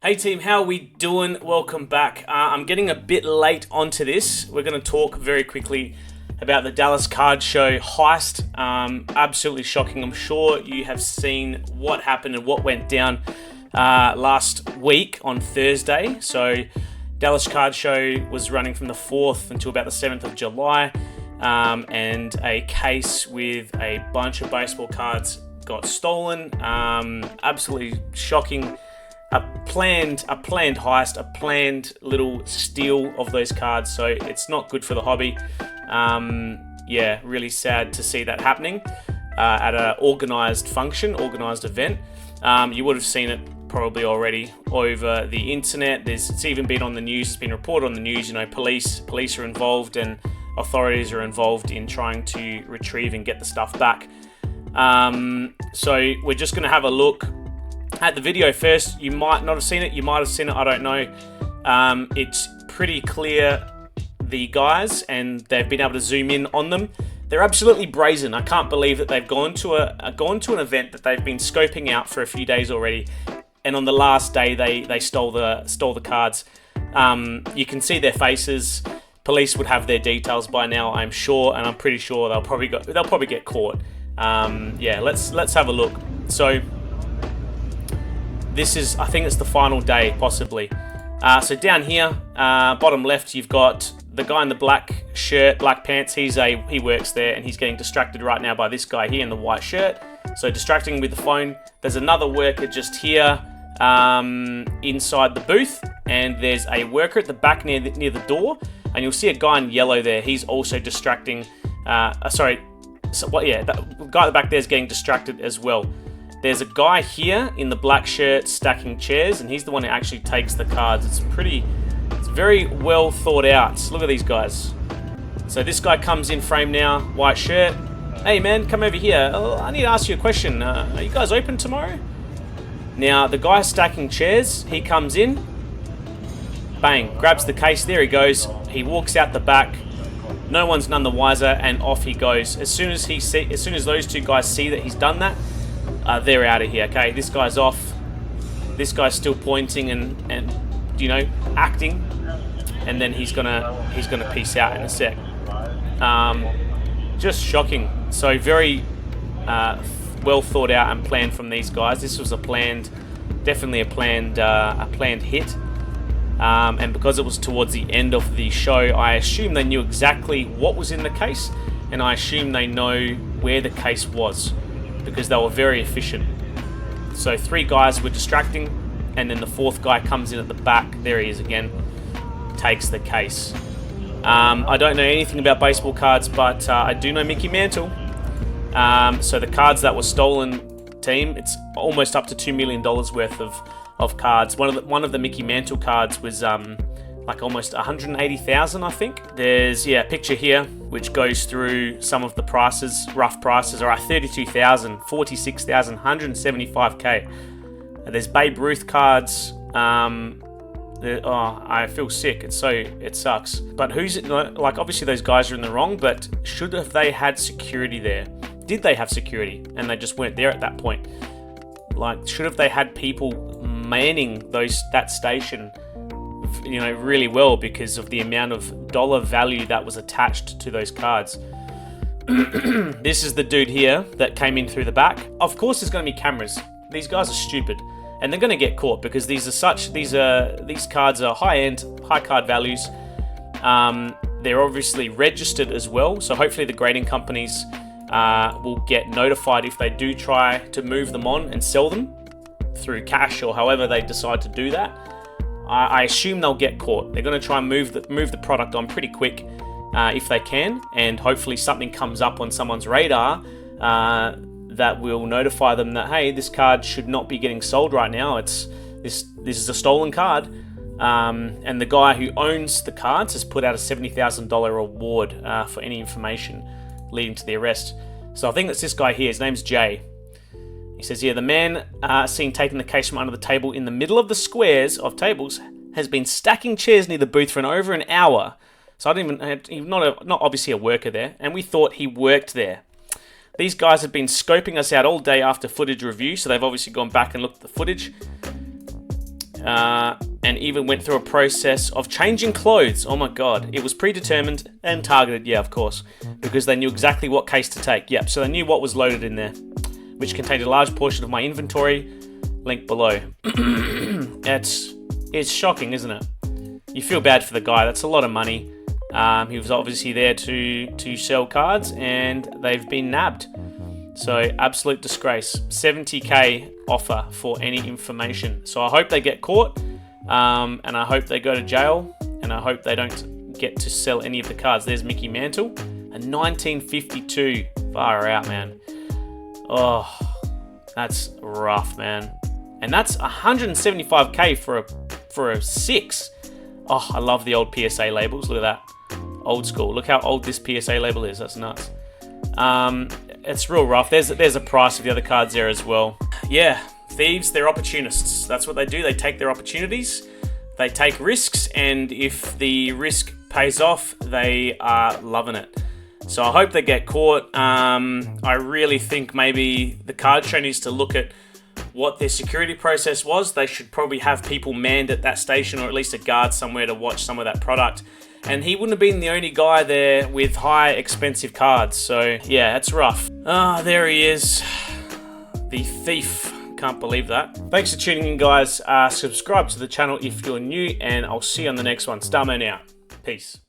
Hey team, how are we doing? Welcome back. I'm getting a bit late onto this. We're going to talk very quickly about the Dallas Card Show heist. Absolutely shocking. I'm sure you have seen what happened and what went down last week on Thursday. So Dallas Card Show was running from the 4th until about the 7th of July. And a case with a bunch of baseball cards got stolen. Absolutely shocking. A planned heist, a planned little steal of those cards. So it's not good for the hobby. Yeah, really sad to see that happening at an organised function, organised event. You would have seen it probably already over the internet. It's even been on the news. It's been reported on the news. You know, police are involved and authorities are involved in trying to retrieve and get the stuff back. So we're just going to have a look at the video first. You might not have seen it. You might have seen it. I don't know. It's pretty clear, the guys, and they've been able to zoom in on them. They're absolutely brazen. I can't believe that they've gone to an event that they've been scoping out for a few days already, and on the last day they stole the cards. You can see their faces. Police would have their details by now, I'm sure, and I'm pretty sure they'll probably get caught. Yeah, let's have a look. So this is, I think it's the final day, possibly. So down here, bottom left, you've got the guy in the black shirt, black pants. He works there, and he's getting distracted right now by this guy here in the white shirt. So distracting with the phone. There's another worker just here inside the booth, and there's a worker at the back near the door, and you'll see a guy in yellow there. He's also distracting. The guy at the back there is getting distracted as well. There's a guy here in the black shirt stacking chairs, and he's the one who actually takes the cards. It's very well thought out. Look at these guys. So this guy comes in frame now, white shirt. Hey man, come over here. Oh, I need to ask you a question. Are you guys open tomorrow? Now, the guy stacking chairs, he comes in, bang, grabs the case, there he goes. He walks out the back. No one's none the wiser, and off he goes. As soon as those two guys see that he's done that, they're out of here. Okay, this guy's off. This guy's still pointing and you know, acting, and then he's gonna peace out in a sec. Just shocking. So very well thought out and planned from these guys. This was definitely a planned hit. And because it was towards the end of the show, I assume they knew exactly what was in the case, and I assume they know where the case was, because they were very efficient. So 3 guys were distracting, and then the 4th guy comes in at the back. There he is again, takes the case. I don't know anything about baseball cards, but I do know Micky Mantel. So the cards that were stolen, team, it's almost up to $2 million worth of cards. One of the Micky Mantel cards was like almost 180,000, I think. There's a picture here which goes through some of the prices. Rough prices are 32,000, 46,000, 175k. There's Babe Ruth cards. I feel sick. It sucks. But obviously those guys are in the wrong, but should have they had security there? Did they have security and they just weren't there at that point? Like, should have they had people manning that station, you know, really well, because of the amount of dollar value that was attached to those cards. This is the dude here that came in through the back. Of course there's going to be cameras. These guys are stupid, and they're going to get caught because these cards are high-end, high card values. They're obviously registered as well, so hopefully the grading companies will get notified if they do try to move them on and sell them through cash or however they decide to do that. I assume they'll get caught. They're going to try and move the product on pretty quick if they can, and hopefully something comes up on someone's radar that will notify them that, hey, this card should not be getting sold right now. This is a stolen card. And the guy who owns the cards has put out a $70,000 reward for any information leading to the arrest. So I think it's this guy here. His name's Jay. He says here, the man seen taking the case from under the table in the middle of the squares of tables has been stacking chairs near the booth for over an hour. So not obviously a worker there, and we thought he worked there. These guys have been scoping us out all day after footage review, so they've obviously gone back and looked at the footage. and even went through a process of changing clothes. Oh my god, it was predetermined and targeted, yeah, of course, because they knew exactly what case to take. Yep, so they knew what was loaded in there, which contained a large portion of my inventory. Link below. It's shocking, isn't it? You feel bad for the guy. That's a lot of money. He was obviously there to sell cards, and they've been nabbed. So, absolute disgrace. 70k offer for any information. So, I hope they get caught, and I hope they go to jail, and I hope they don't get to sell any of the cards. There's Micky Mantel, a 1952. Far out, man. Oh, that's rough, man. And that's 175k for a 6. Oh, I love the old PSA labels. Look at that. Old school. Look how old this PSA label is. That's nuts. It's real rough. There's a price of the other cards there as well. Yeah, thieves, they're opportunists. That's what they do. They take their opportunities. They take risks, and if the risk pays off, they are loving it. So I hope they get caught. I really think maybe the card show needs to look at what their security process was. They should probably have people manned at that station, or at least a guard somewhere to watch some of that product. And he wouldn't have been the only guy there with high expensive cards. So yeah, it's rough. Ah, there he is. The thief. Can't believe that. Thanks for tuning in, guys. Subscribe to the channel if you're new, and I'll see you on the next one. Starman out. Peace.